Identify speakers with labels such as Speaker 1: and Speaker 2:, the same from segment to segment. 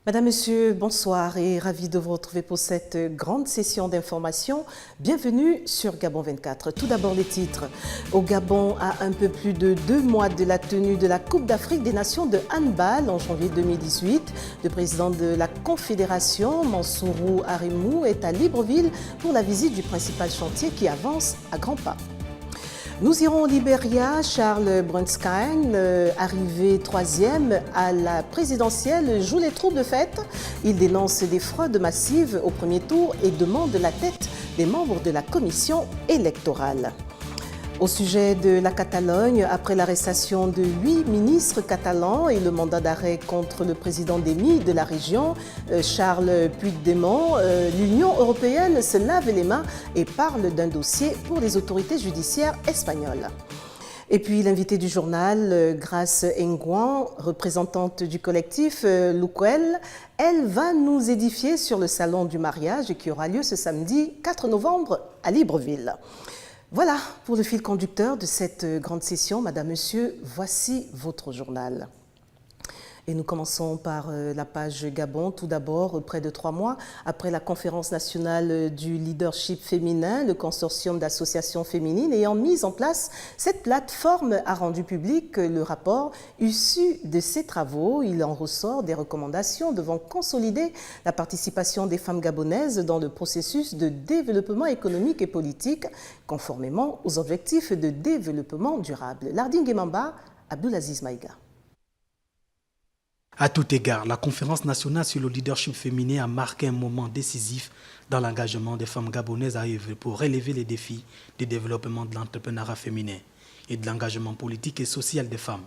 Speaker 1: Madame, Monsieur, bonsoir et ravi de vous retrouver pour cette grande session d'information. Bienvenue sur Gabon 24. Tout d'abord les titres. Au Gabon, à un peu plus de 2 mois de la tenue de la Coupe d'Afrique des Nations de handball en janvier 2018, le président de la Confédération, Mansourou Arimou, est à Libreville pour la visite du principal chantier qui avance à grands pas. Nous irons au Libéria. Charles Brunskine, arrivé 3e à la présidentielle, joue les troupes de fête. Il dénonce des fraudes massives au premier tour et demande la tête des membres de la commission électorale. Au sujet de la Catalogne, après l'arrestation de 8 ministres catalans et le mandat d'arrêt contre le président d'EMI de la région, Charles Puigdemont, l'Union européenne se lave les mains et parle d'un dossier pour les autorités judiciaires espagnoles. Et puis l'invité du journal, Grace Nguyen, représentante du collectif Lukwel, elle va nous édifier sur le salon du mariage qui aura lieu ce samedi 4 novembre à Libreville. Voilà pour le fil conducteur de cette grande session. Madame, Monsieur, voici votre journal. Et nous commençons par la page Gabon. Tout d'abord, près de 3 mois après la conférence nationale du leadership féminin, le consortium d'associations féminines ayant mis en place cette plateforme a rendu public le rapport issu de ses travaux. Il en ressort des recommandations devant consolider la participation des femmes gabonaises dans le processus de développement économique et politique, conformément aux objectifs de développement durable. Lardine Guemamba, Abdoulaziz Maïga.
Speaker 2: À tout égard, la conférence nationale sur le leadership féminin a marqué un moment décisif dans l'engagement des femmes gabonaises à œuvrer pour relever les défis du développement de l'entrepreneuriat féminin et de l'engagement politique et social des femmes.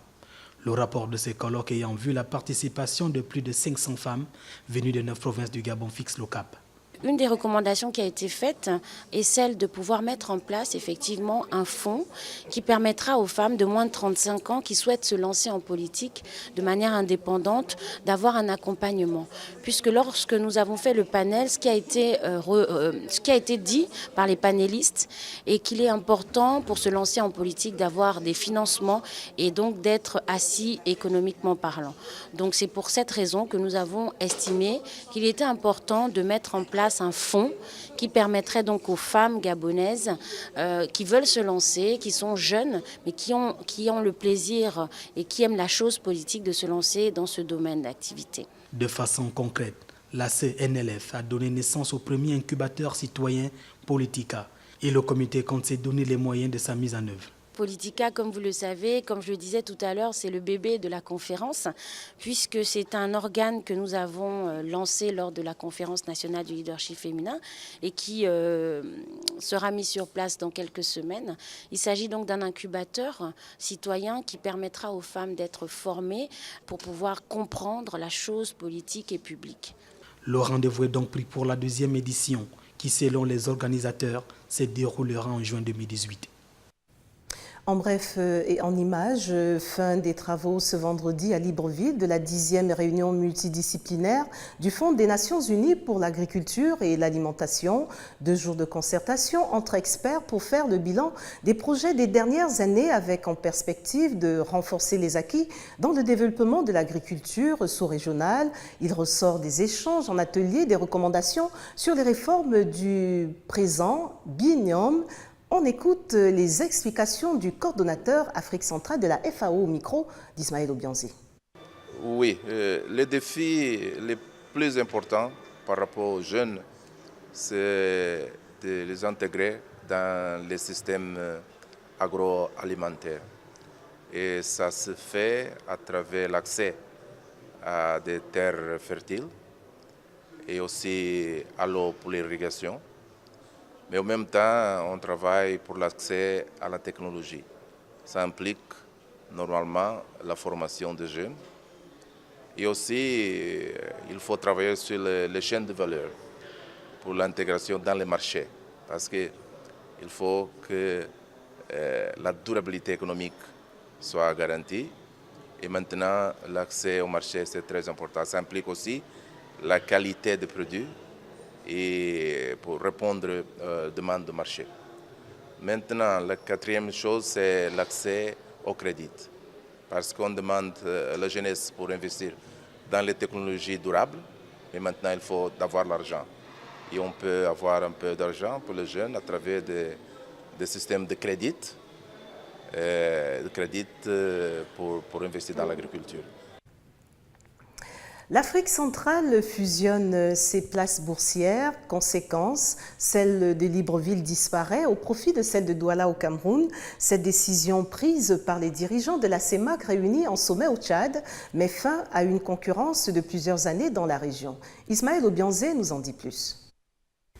Speaker 2: Le rapport de ces colloques ayant vu la participation de plus de 500 femmes venues de 9 provinces du Gabon fixe le cap.
Speaker 3: Une des recommandations qui a été faite est celle de pouvoir mettre en place effectivement un fonds qui permettra aux femmes de moins de 35 ans qui souhaitent se lancer en politique de manière indépendante d'avoir un accompagnement. Puisque lorsque nous avons fait le panel, ce qui a été dit par les panélistes est qu'il est important pour se lancer en politique d'avoir des financements et donc d'être assis économiquement parlant. Donc c'est pour cette raison que nous avons estimé qu'il était important de mettre en place un fonds qui permettrait donc aux femmes gabonaises qui veulent se lancer, qui sont jeunes, mais qui ont le plaisir et qui aiment la chose politique de se lancer dans ce domaine d'activité.
Speaker 2: De façon concrète, la CNLF a donné naissance au premier incubateur citoyen Politica et le comité compte se donner les moyens de sa mise en œuvre.
Speaker 3: Politica, comme vous le savez, comme je le disais tout à l'heure, c'est le bébé de la conférence, puisque c'est un organe que nous avons lancé lors de la conférence nationale du leadership féminin et qui sera mis sur place dans quelques semaines. Il s'agit donc d'un incubateur citoyen qui permettra aux femmes d'être formées pour pouvoir comprendre la chose politique et publique.
Speaker 2: Le rendez-vous est donc pris pour la 2e édition qui, selon les organisateurs, se déroulera en juin 2018.
Speaker 1: En bref et en images, fin des travaux ce vendredi à Libreville de la 10e réunion multidisciplinaire du Fonds des Nations Unies pour l'agriculture et l'alimentation. 2 jours de concertation entre experts pour faire le bilan des projets des dernières années avec en perspective de renforcer les acquis dans le développement de l'agriculture sous-régionale. Il ressort des échanges en atelier, des recommandations sur les réformes du présent binomium. On écoute les explications du coordonnateur Afrique centrale de la FAO au micro d'Ismaël Obianzi.
Speaker 4: Oui, le défi le plus important par rapport aux jeunes, c'est de les intégrer dans les systèmes agroalimentaires. Et ça se fait à travers l'accès à des terres fertiles et aussi à l'eau pour l'irrigation. Mais en même temps, on travaille pour l'accès à la technologie. Ça implique normalement la formation des jeunes. Et aussi, il faut travailler sur les chaînes de valeur pour l'intégration dans les marchés. Parce qu'il faut que la durabilité économique soit garantie. Et maintenant, l'accès au marché, c'est très important. Ça implique aussi la qualité des produits et pour répondre aux demandes de marché. Maintenant, la 4e chose, c'est l'accès au crédit. Parce qu'on demande à la jeunesse pour investir dans les technologies durables, mais maintenant il faut avoir l'argent. Et on peut avoir un peu d'argent pour les jeunes à travers des systèmes de crédit, pour investir dans l'agriculture.
Speaker 1: L'Afrique centrale fusionne ses places boursières. Conséquence, celle de Libreville disparaît au profit de celle de Douala au Cameroun. Cette décision prise par les dirigeants de la CEMAC réunis en sommet au Tchad met fin à une concurrence de plusieurs années dans la région. Ismaël Obianzé nous en dit plus.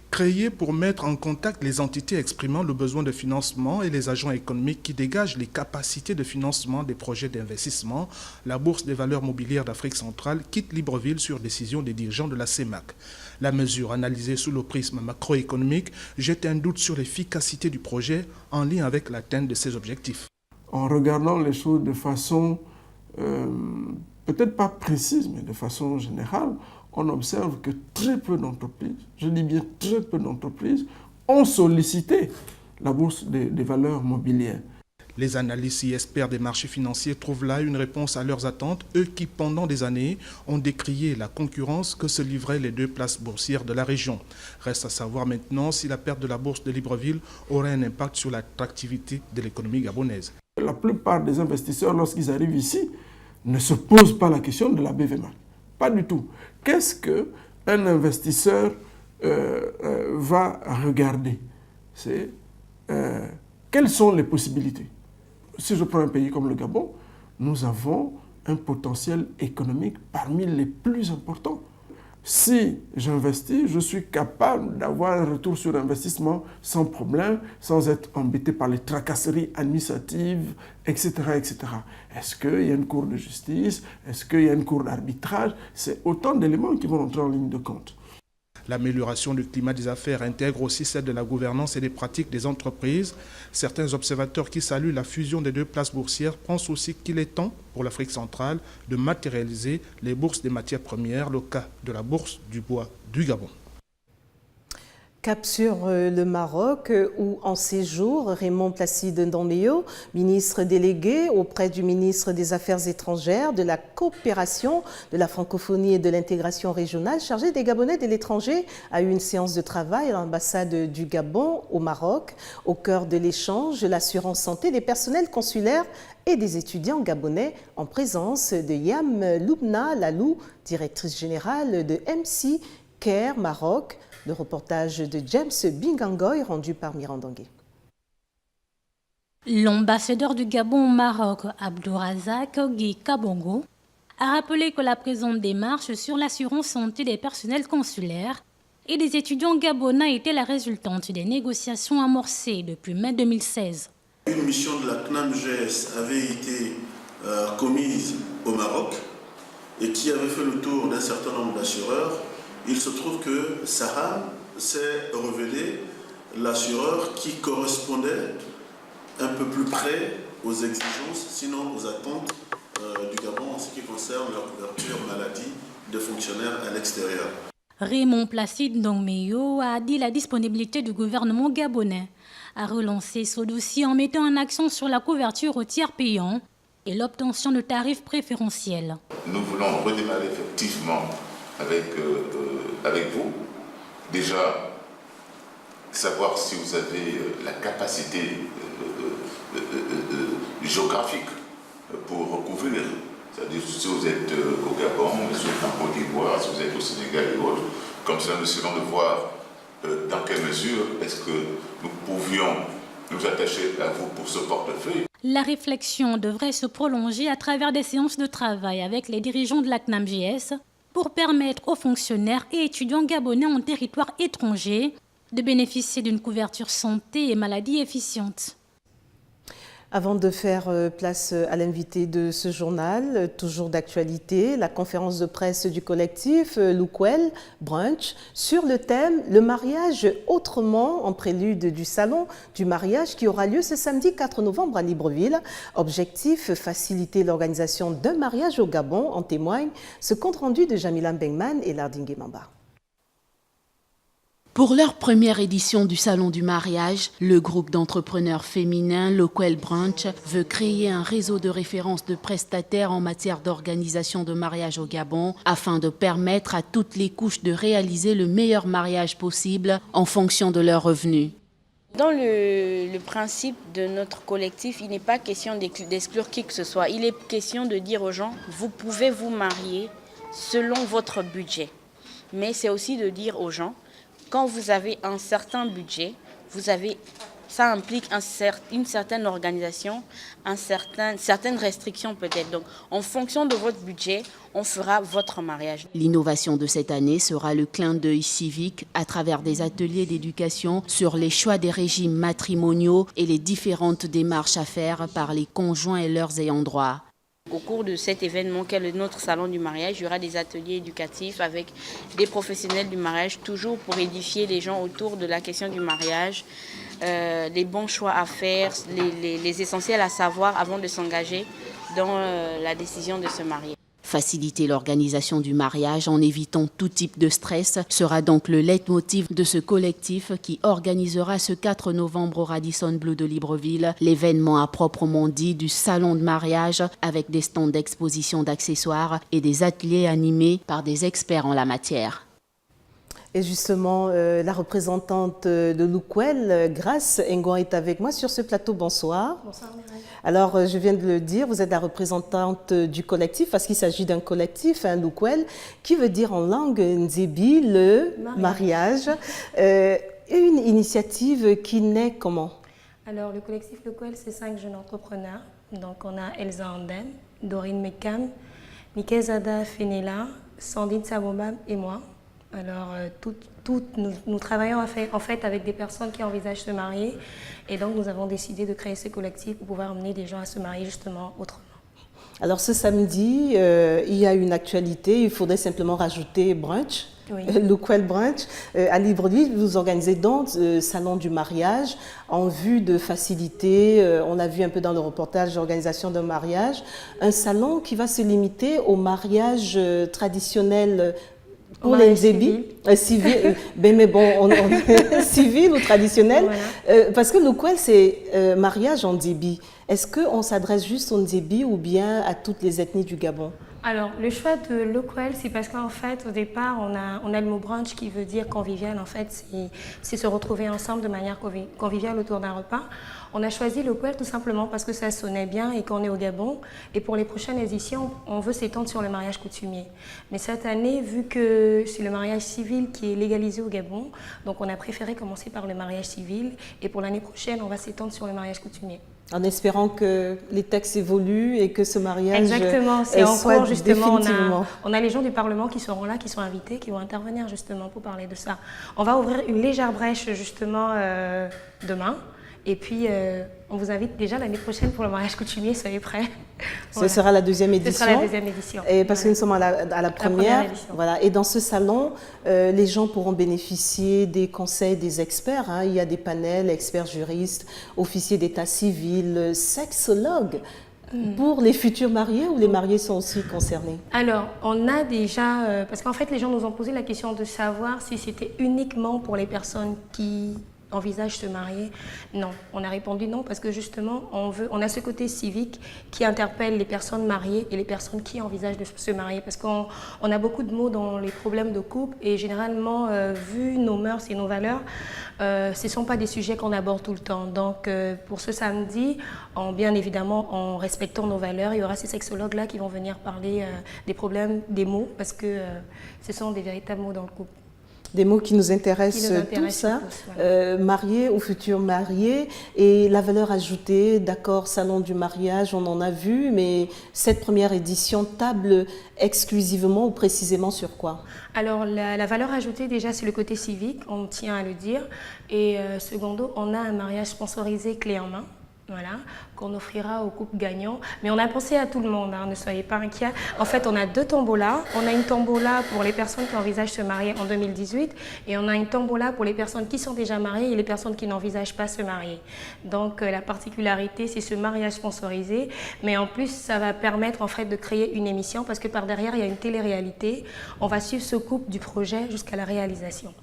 Speaker 5: Créée pour mettre en contact les entités exprimant le besoin de financement et les agents économiques qui dégagent les capacités de financement des projets d'investissement, la Bourse des valeurs mobilières d'Afrique centrale quitte Libreville sur décision des dirigeants de la CEMAC. La mesure, analysée sous le prisme macroéconomique, jette un doute sur l'efficacité du projet en lien avec l'atteinte de ses objectifs.
Speaker 6: En regardant les choses de façon, peut-être pas précise, mais de façon générale, on observe que très peu d'entreprises, je dis bien très peu d'entreprises, ont sollicité la bourse des valeurs mobilières.
Speaker 5: Les analystes et experts des marchés financiers trouvent là une réponse à leurs attentes, eux qui, pendant des années, ont décrié la concurrence que se livraient les deux places boursières de la région. Reste à savoir maintenant si la perte de la bourse de Libreville aurait un impact sur l'attractivité de l'économie gabonaise.
Speaker 6: La plupart des investisseurs, lorsqu'ils arrivent ici, ne se posent pas la question de la BVMA. Pas du tout. Qu'est-ce qu'un investisseur va regarder? C'est quelles sont les possibilités? Si je prends un pays comme le Gabon, nous avons un potentiel économique parmi les plus importants. Si j'investis, je suis capable d'avoir un retour sur investissement sans problème, sans être embêté par les tracasseries administratives, etc., etc. Est-ce qu'il y a une cour de justice? Est-ce qu'il y a une cour d'arbitrage? C'est autant d'éléments qui vont entrer en ligne de compte.
Speaker 5: L'amélioration du climat des affaires intègre aussi celle de la gouvernance et des pratiques des entreprises. Certains observateurs qui saluent la fusion des deux places boursières pensent aussi qu'il est temps pour l'Afrique centrale de matérialiser les bourses des matières premières, le cas de la bourse du bois du Gabon.
Speaker 1: Cap sur le Maroc, où en séjour, Raymond Placide Ndoméo, ministre délégué auprès du ministre des Affaires étrangères, de la coopération, de la francophonie et de l'intégration régionale, chargé des Gabonais de l'étranger, a eu une séance de travail à l'ambassade du Gabon au Maroc. Au cœur de l'échange, l'assurance santé des personnels consulaires et des étudiants gabonais en présence de Yam Loubna Lalou, directrice générale de MC Care Maroc. Le reportage de James Bingangoy rendu par Mirandangé.
Speaker 7: L'ambassadeur du Gabon au Maroc, Abdourazak Guy Kabongo, a rappelé que la présente démarche sur l'assurance santé des personnels consulaires et des étudiants gabonais était la résultante des négociations amorcées depuis mai 2016.
Speaker 8: Une mission de la CNAMGS avait été commise au Maroc et qui avait fait le tour d'un certain nombre d'assureurs. Il se trouve que Sarah s'est révélé l'assureur qui correspondait un peu plus près aux exigences, sinon aux attentes du Gabon en ce qui concerne la couverture maladie des fonctionnaires à l'extérieur.
Speaker 7: Raymond Placide Ndoméo a dit la disponibilité du gouvernement gabonais à relancer ce dossier en mettant un accent sur la couverture au tiers payant et l'obtention de tarifs préférentiels.
Speaker 9: Nous voulons redémarrer effectivement avec vous. Déjà, savoir si vous avez la capacité géographique pour recouvrir. C'est-à-dire si vous êtes au Gabon, si vous êtes en Côte d'Ivoire, si vous êtes au Sénégal et autres. Comme cela, nous essayons de voir dans quelle mesure est-ce que nous pouvions nous attacher à vous pour ce portefeuille.
Speaker 7: La réflexion devrait se prolonger à travers des séances de travail avec les dirigeants de la CNAMGS pour permettre aux fonctionnaires et étudiants gabonais en territoire étranger de bénéficier d'une couverture santé et maladie efficiente.
Speaker 1: Avant de faire place à l'invité de ce journal, toujours d'actualité, la conférence de presse du collectif Lukwel Brunch sur le thème « Le mariage autrement » en prélude du salon du mariage qui aura lieu ce samedi 4 novembre à Libreville. Objectif, faciliter l'organisation d'un mariage au Gabon, en témoigne ce compte rendu de Jamila Mbengman et Lardingue Mamba.
Speaker 10: Pour leur première édition du Salon du mariage, le groupe d'entrepreneurs féminins Loquel Branch veut créer un réseau de référence de prestataires en matière d'organisation de mariage au Gabon afin de permettre à toutes les couches de réaliser le meilleur mariage possible en fonction de leurs revenus.
Speaker 3: Dans le principe de notre collectif, il n'est pas question d'exclure qui que ce soit. Il est question de dire aux gens, vous pouvez vous marier selon votre budget. Mais c'est aussi de dire aux gens, quand vous avez un certain budget, ça implique une certaine organisation, certaines restrictions peut-être. Donc, en fonction de votre budget, on fera votre mariage.
Speaker 10: L'innovation de cette année sera le clin d'œil civique à travers des ateliers d'éducation sur les choix des régimes matrimoniaux et les différentes démarches à faire par les conjoints et leurs ayants droit.
Speaker 3: Au cours de cet événement qu'est notre salon du mariage, il y aura des ateliers éducatifs avec des professionnels du mariage, toujours pour édifier les gens autour de la question du mariage, les bons choix à faire, les essentiels à savoir avant de s'engager dans la décision de se marier.
Speaker 10: Faciliter l'organisation du mariage en évitant tout type de stress sera donc le leitmotiv de ce collectif qui organisera ce 4 novembre au Radisson Blu de Libreville l'événement à proprement dit du salon de mariage avec des stands d'exposition d'accessoires et des ateliers animés par des experts en la matière.
Speaker 1: Et justement, la représentante de Loquel, Grace Engon, est avec moi sur ce plateau. Bonsoir.
Speaker 11: Bonsoir, Mireille.
Speaker 1: Alors, je viens de le dire, vous êtes la représentante du collectif, parce qu'il s'agit d'un collectif, Loquel, qui veut dire en langue nzebi, le mariage. Une initiative qui naît comment?
Speaker 11: Alors, le collectif Loquel, c'est 5 jeunes entrepreneurs. Donc, on a Elsa Andem, Dorine Mekam, Nikezada Fenela, Sandine Sabobab et moi. Alors, nous travaillons en fait avec des personnes qui envisagent de se marier et donc nous avons décidé de créer ce collectif pour pouvoir amener des gens à se marier justement autrement.
Speaker 1: Alors ce samedi, il y a une actualité, il faudrait simplement rajouter brunch, oui. Loquel Brunch. À Libreville, vous organisez donc salon du mariage en vue de faciliter, on l'a vu un peu dans le reportage, l'organisation d'un mariage, un salon qui va se limiter au mariage traditionnel. Pour les Nzebi, civil, mais bon, civil ou traditionnel, voilà. Parce que Loquel, c'est mariage en Nzebi. Est-ce qu'on s'adresse juste aux Nzebi ou bien à toutes les ethnies du Gabon?
Speaker 11: Alors, le choix de Loquel, c'est parce qu'en fait, au départ, on a le mot brunch qui veut dire convivial. En fait, c'est se retrouver ensemble de manière conviviale autour d'un repas. On a choisi Loquel tout simplement parce que ça sonnait bien et qu'on est au Gabon. Et pour les prochaines éditions, on veut s'étendre sur le mariage coutumier. Mais cette année, vu que c'est le mariage civil qui est légalisé au Gabon, donc on a préféré commencer par le mariage civil. Et pour l'année prochaine, on va s'étendre sur le mariage coutumier.
Speaker 1: En espérant que les textes évoluent et que ce mariage
Speaker 11: exactement, c'est en cours justement.
Speaker 1: Définitivement.
Speaker 11: On a les gens du Parlement qui seront là, qui sont invités, qui vont intervenir justement pour parler de ça. On va ouvrir une légère brèche justement demain. Et puis, on vous invite déjà l'année prochaine pour le mariage coutumier, soyez prêts.
Speaker 1: Voilà. Ce sera la deuxième édition.
Speaker 11: Ce sera la deuxième édition.
Speaker 1: Et parce que nous sommes à la première. Voilà. Et dans ce salon, les gens pourront bénéficier des conseils des experts. Hein. Il y a des panels, experts juristes, officiers d'état civil, sexologues. Pour les futurs mariés ou les mariés sont aussi concernés? Alors, on a déjà... parce qu'en fait, les gens nous ont posé la question de savoir si c'était uniquement pour les personnes qui envisagent de se marier. Non, on a répondu non parce que justement, on a ce côté civique qui interpelle les personnes mariées et les personnes qui envisagent de se marier parce qu'on a beaucoup de mots dans les problèmes de couple et généralement, vu nos mœurs et nos valeurs, ce ne sont pas des sujets qu'on aborde tout le temps. Donc, pour ce samedi, bien évidemment, en respectant nos valeurs, il y aura ces sexologues-là qui vont venir parler des problèmes, des mots, parce que ce sont des véritables mots dans le couple. Des mots qui nous intéressent tous, hein, voilà. Mariés ou futurs mariés, et la valeur ajoutée, d'accord, salon du mariage, on en a vu, mais cette première édition table exclusivement ou précisément sur quoi? Alors, la valeur ajoutée, déjà, c'est le côté civique, on tient à le dire, et secondo, on a un mariage sponsorisé clé en main. Voilà,
Speaker 11: qu'on offrira au couple gagnant. Mais on a pensé à tout le monde, hein, ne soyez pas inquiets. En fait, on a 2 tombolas. On a une tombola pour les personnes qui envisagent se marier en 2018 et on a une tombola pour les personnes qui sont déjà mariées et les personnes qui n'envisagent pas se marier. Donc, la particularité, c'est ce mariage sponsorisé. Mais en plus, ça va permettre en fait de créer une émission parce que par derrière, il y a une télé-réalité. On va suivre ce couple du projet jusqu'à la réalisation.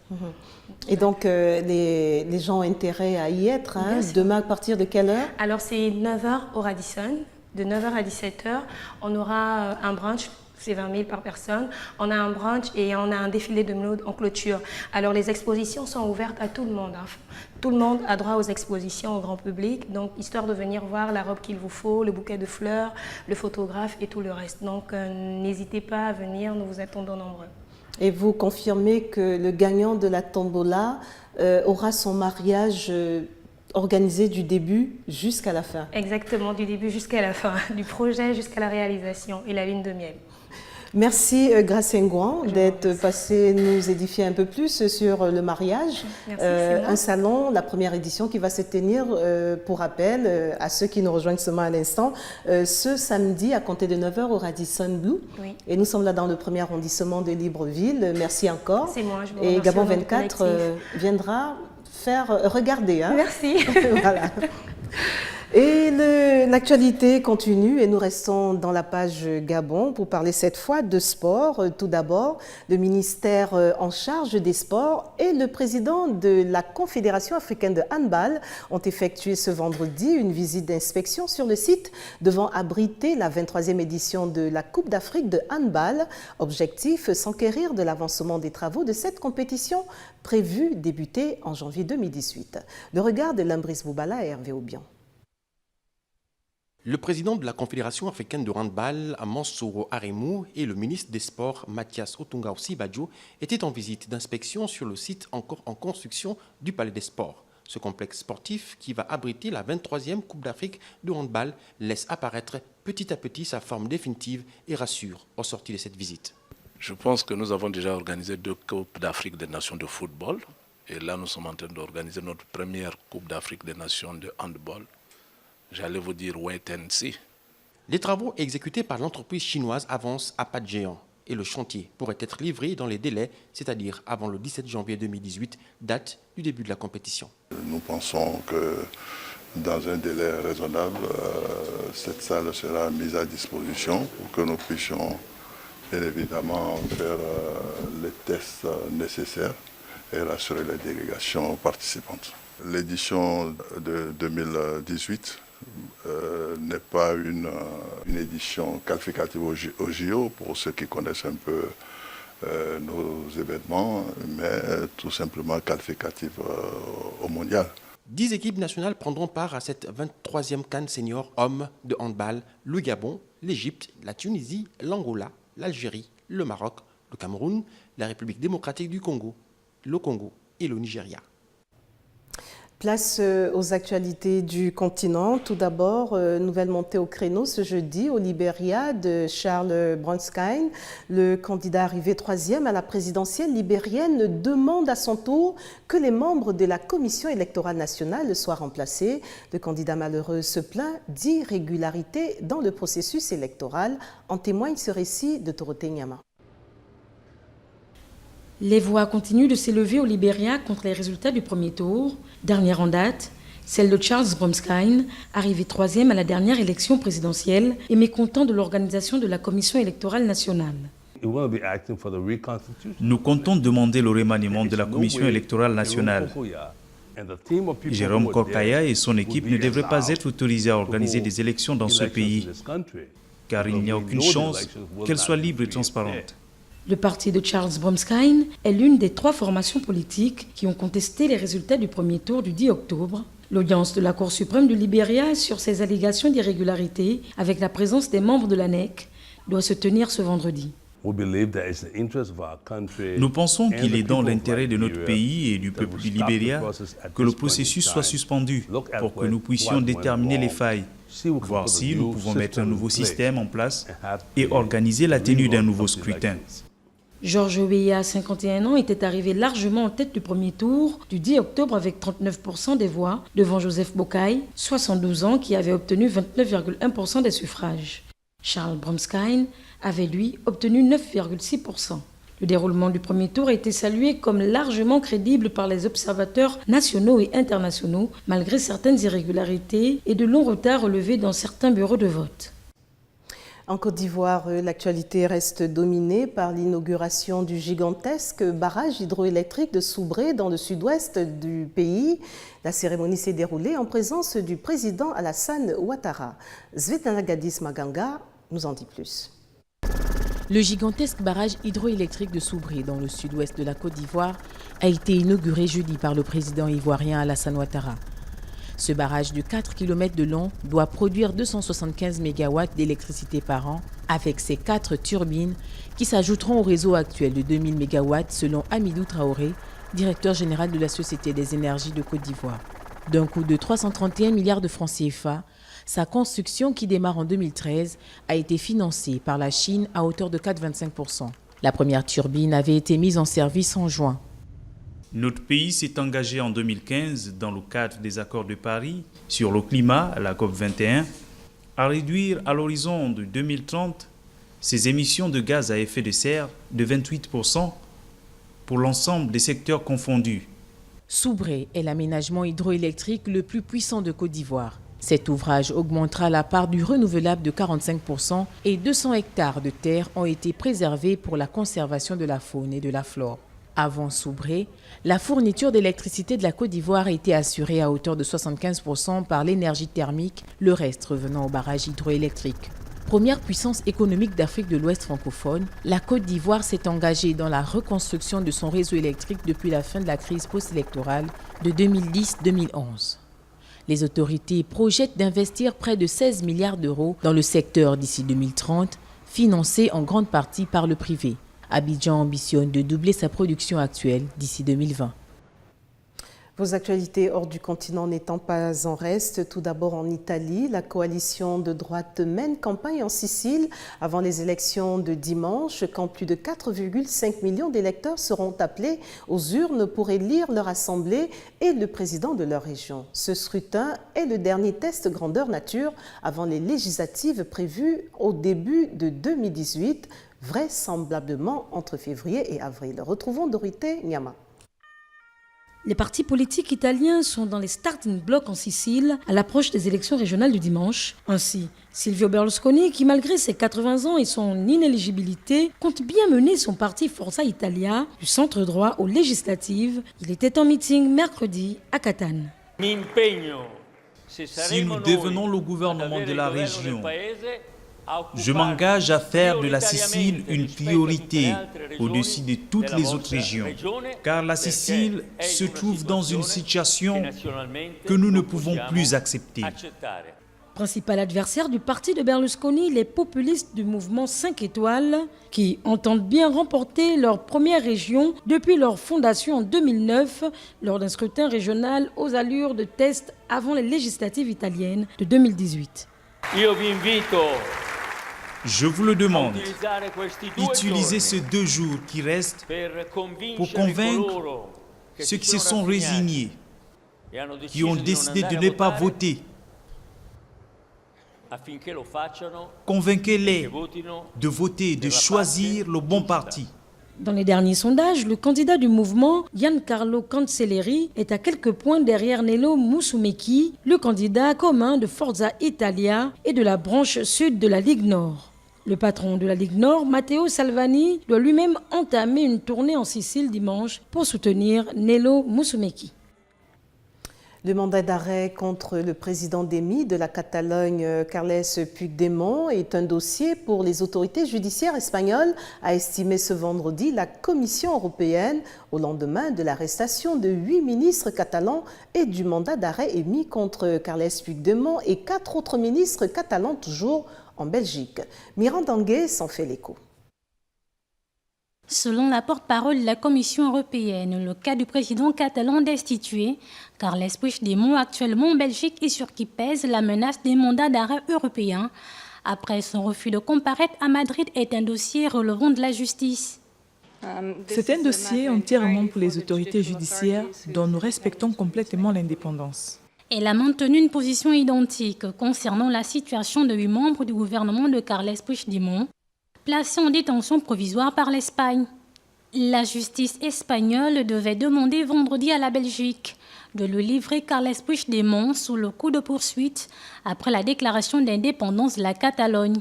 Speaker 1: Et donc, les gens ont intérêt à y être. Hein. Demain, à partir de quelle heure?
Speaker 11: Alors, c'est 9h au Radisson. De 9h à 17h, on aura un brunch. C'est 20 000 par personne. On a un brunch et on a un défilé de mode en clôture. Alors, les expositions sont ouvertes à tout le monde. Hein. Tout le monde a droit aux expositions au grand public. Donc, histoire de venir voir la robe qu'il vous faut, le bouquet de fleurs, le photographe et tout le reste. Donc, n'hésitez pas à venir. Nous vous attendons nombreux.
Speaker 1: Et vous confirmez que le gagnant de la tombola aura son mariage organisé du début jusqu'à la fin.
Speaker 11: Exactement, du début jusqu'à la fin, du projet jusqu'à la réalisation et la lune de miel.
Speaker 1: Merci Grace Ngouan d'être passée nous édifier un peu plus sur le mariage.
Speaker 11: Merci,
Speaker 1: un salon, la première édition qui va se tenir, pour rappel, à ceux qui nous rejoignent seulement à l'instant, ce samedi à compter de 9h au Radisson Blu.
Speaker 11: Oui.
Speaker 1: Et nous sommes là dans le premier arrondissement de Libreville. Merci encore.
Speaker 11: C'est moi, je vous
Speaker 1: Et
Speaker 11: remercie.
Speaker 1: Gabon 24 viendra faire regarder. Hein.
Speaker 11: Merci.
Speaker 1: Voilà. Et l'actualité continue et nous restons dans la page Gabon pour parler cette fois de sport. Tout d'abord, le ministère en charge des sports et le président de la Confédération africaine de handball ont effectué ce vendredi une visite d'inspection sur le site devant abriter la 23e édition de la Coupe d'Afrique de handball. Objectif, s'enquérir de l'avancement des travaux de cette compétition prévue débuter en janvier 2018. Le regard de Lambris Boubala et Hervé Aubian.
Speaker 12: Le président de la Confédération africaine de handball, Mansour Aremou, et le ministre des Sports, Mathias Otunga Sibadjo, étaient en visite d'inspection sur le site encore en construction du Palais des Sports. Ce complexe sportif, qui va abriter la 23e Coupe d'Afrique de handball, laisse apparaître petit à petit sa forme définitive et rassure au sorti de cette visite.
Speaker 13: Je pense que nous avons déjà organisé 2 Coupes d'Afrique des Nations de football. Et là, nous sommes en train d'organiser notre première Coupe d'Afrique des Nations de handball. J'allais vous dire wait and see.
Speaker 12: Les travaux exécutés par l'entreprise chinoise avancent à pas de géant et le chantier pourrait être livré dans les délais, c'est-à-dire avant le 17 janvier 2018, date du début de la compétition.
Speaker 14: Nous pensons que dans un délai raisonnable, cette salle sera mise à disposition pour que nous puissions bien évidemment faire les tests nécessaires et rassurer les délégations participantes. L'édition de 2018 n'est pas une édition qualificative au JO pour ceux qui connaissent un peu nos événements, mais tout simplement qualificative au mondial.
Speaker 12: 10 équipes nationales prendront part à cette 23e CAN senior hommes de handball, le Gabon, l'Égypte, la Tunisie, l'Angola, l'Algérie, le Maroc, le Cameroun, la République démocratique du Congo, le Congo et le Nigeria.
Speaker 1: Place aux actualités du continent. Tout d'abord, nouvelle montée au créneau ce jeudi au Libéria de Charles Bronskine. Le candidat arrivé 3e à la présidentielle libérienne demande à son tour que les membres de la Commission électorale nationale soient remplacés. Le candidat malheureux se plaint d'irrégularités dans le processus électoral. En témoigne ce récit de Toroté Nyama.
Speaker 15: Les voix continuent de s'élever au Libéria contre les résultats du premier tour. Dernière en date, celle de Charles Bronskine, arrivé 3e à la dernière élection présidentielle et mécontent de l'organisation de la Commission électorale nationale.
Speaker 16: Nous comptons demander le remaniement de la Commission électorale nationale. Jérôme Korkaya et son équipe ne devraient pas être autorisés à organiser des élections dans ce pays, car il n'y a aucune chance qu'elles soient libres et transparentes.
Speaker 15: Le parti de Charles Bronskine est l'une des 3 formations politiques qui ont contesté les résultats du premier tour du 10 octobre. L'audience de la Cour suprême du Libéria sur ces allégations d'irrégularité, avec la présence des membres de l'ANEC, doit se tenir ce vendredi.
Speaker 16: Nous pensons qu'il est dans l'intérêt de notre pays et du peuple du Libéria que le processus soit suspendu pour que nous puissions déterminer les failles, voir si nous pouvons mettre un nouveau système en place et organiser la tenue d'un nouveau scrutin.
Speaker 15: Georges Weah, 51 ans, était arrivé largement en tête du premier tour du 10 octobre avec 39% des voix, devant Joseph Boakai, 72 ans, qui avait obtenu 29,1% des suffrages. Charles Bromsky avait, lui, obtenu 9,6%. Le déroulement du premier tour a été salué comme largement crédible par les observateurs nationaux et internationaux, malgré certaines irrégularités et de longs retards relevés dans certains bureaux de vote.
Speaker 1: En Côte d'Ivoire, l'actualité reste dominée par l'inauguration du gigantesque barrage hydroélectrique de Soubré dans le sud-ouest du pays. La cérémonie s'est déroulée en présence du président Alassane Ouattara. Svetlana Gadis Maganga nous en dit plus.
Speaker 10: Le gigantesque barrage hydroélectrique de Soubré dans le sud-ouest de la Côte d'Ivoire a été inauguré jeudi par le président ivoirien Alassane Ouattara. Ce barrage de 4 km de long doit produire 275 MW d'électricité par an avec ses 4 turbines qui s'ajouteront au réseau actuel de 2000 MW selon Amidou Traoré, directeur général de la Société des énergies de Côte d'Ivoire. D'un coût de 331 milliards de francs CFA, sa construction qui démarre en 2013 a été financée par la Chine à hauteur de 4,25%. La première turbine avait été mise en service en juin.
Speaker 16: Notre pays s'est engagé en 2015, dans le cadre des accords de Paris sur le climat, la COP21, à réduire à l'horizon de 2030 ses émissions de gaz à effet de serre de 28% pour l'ensemble des secteurs confondus.
Speaker 10: Soubré est l'aménagement hydroélectrique le plus puissant de Côte d'Ivoire. Cet ouvrage augmentera la part du renouvelable de 45% et 200 hectares de terre ont été préservés pour la conservation de la faune et de la flore. Avant Soubré, la fourniture d'électricité de la Côte d'Ivoire était assurée à hauteur de 75% par l'énergie thermique, le reste revenant au barrage hydroélectrique. Première puissance économique d'Afrique de l'Ouest francophone, la Côte d'Ivoire s'est engagée dans la reconstruction de son réseau électrique depuis la fin de la crise post-électorale de 2010-2011. Les autorités projettent d'investir près de 16 milliards d'euros dans le secteur d'ici 2030, financés en grande partie par le privé. Abidjan ambitionne de doubler sa production actuelle d'ici 2020.
Speaker 1: Vos actualités hors du continent n'étant pas en reste, tout d'abord en Italie, la coalition de droite mène campagne en Sicile avant les élections de dimanche, quand plus de 4,5 millions d'électeurs seront appelés aux urnes pour élire leur assemblée et le président de leur région. Ce scrutin est le dernier test grandeur nature avant les législatives prévues au début de 2018, vraisemblablement entre février et avril. Retrouvons Dorothée Nyama.
Speaker 15: Les partis politiques italiens sont dans les starting blocks en Sicile à l'approche des élections régionales du dimanche. Ainsi, Silvio Berlusconi, qui malgré ses 80 ans et son inéligibilité, compte bien mener son parti Forza Italia du centre droit aux législatives. Il était en meeting mercredi à Catane.
Speaker 16: Si nous devenons le gouvernement de la région, je m'engage à faire de la Sicile une priorité au-dessus de toutes les autres régions, car la Sicile se trouve dans une situation que nous ne pouvons plus accepter.
Speaker 15: Principal adversaire du parti de Berlusconi, les populistes du mouvement 5 étoiles, qui entendent bien remporter leur première région depuis leur fondation en 2009, lors d'un scrutin régional aux allures de test avant les législatives italiennes de 2018.
Speaker 16: Je vous le demande, utilisez ces 2 jours qui restent pour convaincre ceux qui se sont résignés, qui ont décidé de ne pas voter. Convainquez-les de voter, de choisir le bon parti.
Speaker 15: Dans les derniers sondages, le candidat du mouvement, Giancarlo Cancelleri, est à quelques points derrière Nello Musumeci, le candidat commun de Forza Italia et de la branche sud de la Ligue Nord. Le patron de la Ligue Nord, Matteo Salvini, doit lui-même entamer une tournée en Sicile dimanche pour soutenir Nello Musumeci.
Speaker 1: Le mandat d'arrêt contre le président d'EMI de la Catalogne, Carles Puigdemont, est un dossier pour les autorités judiciaires espagnoles, a estimé ce vendredi la Commission européenne au lendemain de l'arrestation de 8 ministres catalans et du mandat d'arrêt émis contre Carles Puigdemont et 4 autres ministres catalans toujours en Belgique. Miranda Anguet s'en fait l'écho.
Speaker 7: Selon la porte-parole de la Commission européenne, le cas du président catalan destitué, Carles Puigdemont, actuellement en Belgique et sur qui pèse la menace des mandats d'arrêt européens, après son refus de comparaître à Madrid, est un dossier relevant de la justice.
Speaker 17: C'est un dossier entièrement pour les autorités judiciaires dont nous respectons complètement l'indépendance.
Speaker 7: Elle a maintenu une position identique concernant la situation de 8 membres du gouvernement de Carles Puigdemont, placés en détention provisoire par l'Espagne. La justice espagnole devait demander vendredi à la Belgique de le livrer Carles Puigdemont sous le coup de poursuite après la déclaration d'indépendance de la Catalogne.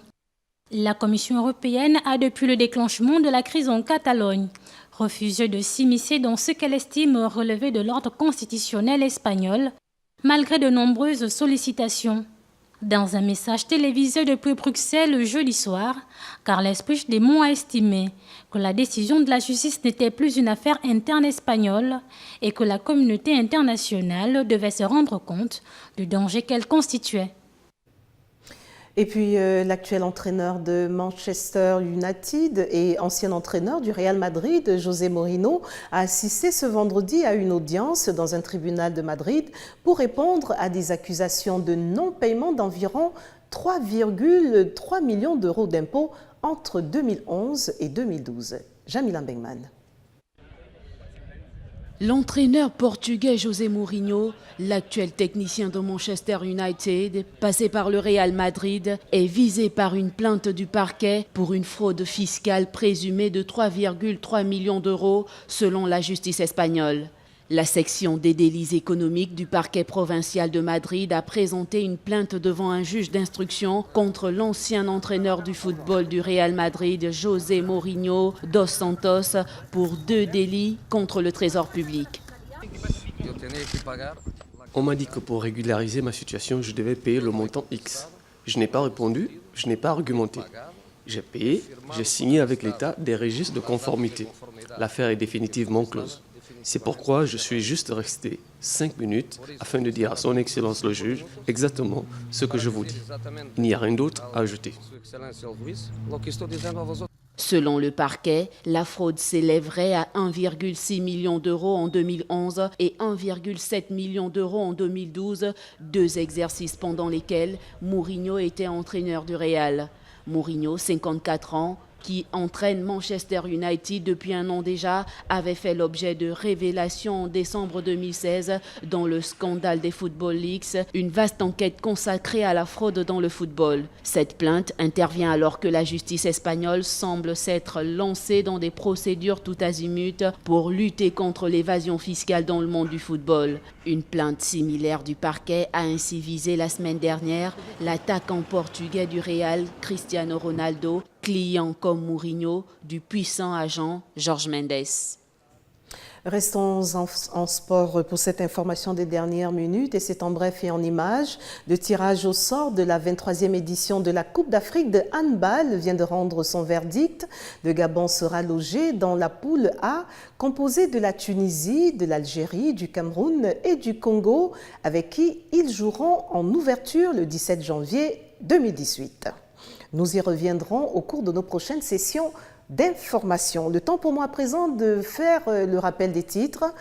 Speaker 7: La Commission européenne a, depuis le déclenchement de la crise en Catalogne, refusé de s'immiscer dans ce qu'elle estime relever de l'ordre constitutionnel espagnol, malgré de nombreuses sollicitations. Dans un message télévisé depuis Bruxelles le jeudi soir, Carles Puigdemont a estimé que la décision de la justice n'était plus une affaire interne espagnole et que la communauté internationale devait se rendre compte du danger qu'elle constituait.
Speaker 1: Et puis l'actuel entraîneur de Manchester United et ancien entraîneur du Real Madrid, José Mourinho, a assisté ce vendredi à une audience dans un tribunal de Madrid pour répondre à des accusations de non-paiement d'environ 3,3 millions d'euros d'impôts entre 2011 et 2012. Jamila Bengman.
Speaker 10: L'entraîneur portugais José Mourinho, l'actuel technicien de Manchester United, passé par le Real Madrid, est visé par une plainte du parquet pour une fraude fiscale présumée de 3,3 millions d'euros selon la justice espagnole. La section des délits économiques du parquet provincial de Madrid a présenté une plainte devant un juge d'instruction contre l'ancien entraîneur du football du Real Madrid, José Mourinho dos Santos, pour 2 délits contre le trésor public.
Speaker 18: On m'a dit que pour régulariser ma situation, je devais payer le montant X. Je n'ai pas répondu, je n'ai pas argumenté. J'ai payé, j'ai signé avec l'État des registres de conformité. L'affaire est définitivement close. C'est pourquoi je suis juste resté 5 minutes afin de dire à son Excellence le juge exactement ce que je vous dis. Il n'y a rien d'autre à ajouter.
Speaker 10: Selon le parquet, la fraude s'élèverait à 1,6 million d'euros en 2011 et 1,7 million d'euros en 2012, 2 exercices pendant lesquels Mourinho était entraîneur du Real. Mourinho, 54 ans, qui entraîne Manchester United depuis 1 an déjà, avait fait l'objet de révélations en décembre 2016 dans le scandale des Football Leaks, une vaste enquête consacrée à la fraude dans le football. Cette plainte intervient alors que la justice espagnole semble s'être lancée dans des procédures tout azimut pour lutter contre l'évasion fiscale dans le monde du football. Une plainte similaire du parquet a ainsi visé la semaine dernière l'attaquant portugais du Real, Cristiano Ronaldo, client comme Mourinho du puissant agent Jorge Mendes.
Speaker 1: Restons en sport pour cette information des dernières minutes et c'est en bref et en images. Le tirage au sort de la 23e édition de la Coupe d'Afrique de handball vient de rendre son verdict. Le Gabon sera logé dans la poule A, composée de la Tunisie, de l'Algérie, du Cameroun et du Congo, avec qui ils joueront en ouverture le 17 janvier 2018. Nous y reviendrons au cours de nos prochaines sessions d'information. Le temps pour moi à présent de faire le rappel des titres.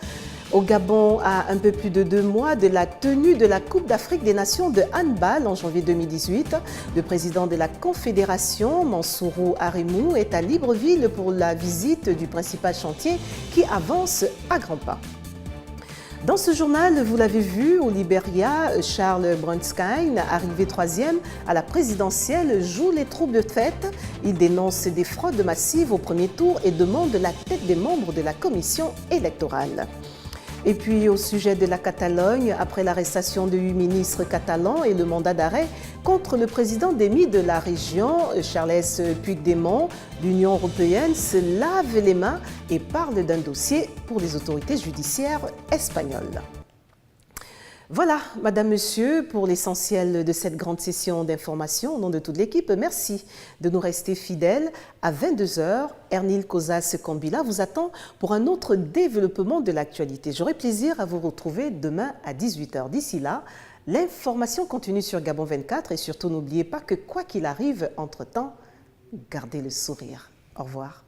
Speaker 1: Au Gabon, à un peu plus de 2 mois de la tenue de la Coupe d'Afrique des Nations de handball en janvier 2018, le président de la Confédération, Mansourou Arimou, est à Libreville pour la visite du principal chantier qui avance à grands pas. Dans ce journal, vous l'avez vu, au Libéria, Charles Brunskine, arrivé 3e à la présidentielle, joue les troupes de fête. Il dénonce des fraudes massives au premier tour et demande la tête des membres de la commission électorale. Et puis au sujet de la Catalogne, après l'arrestation de 8 ministres catalans et le mandat d'arrêt contre le président démis de la région, Carles Puigdemont, l'Union européenne se lave les mains et parle d'un dossier pour les autorités judiciaires espagnoles. Voilà, Madame, Monsieur, pour l'essentiel de cette grande session d'information. Au nom de toute l'équipe, merci de nous rester fidèles. À 22h, Ernil Kozas-Kambila vous attend pour un autre développement de l'actualité. J'aurai plaisir à vous retrouver demain à 18h. D'ici là, l'information continue sur Gabon 24 et surtout n'oubliez pas que quoi qu'il arrive entre-temps, gardez le sourire. Au revoir.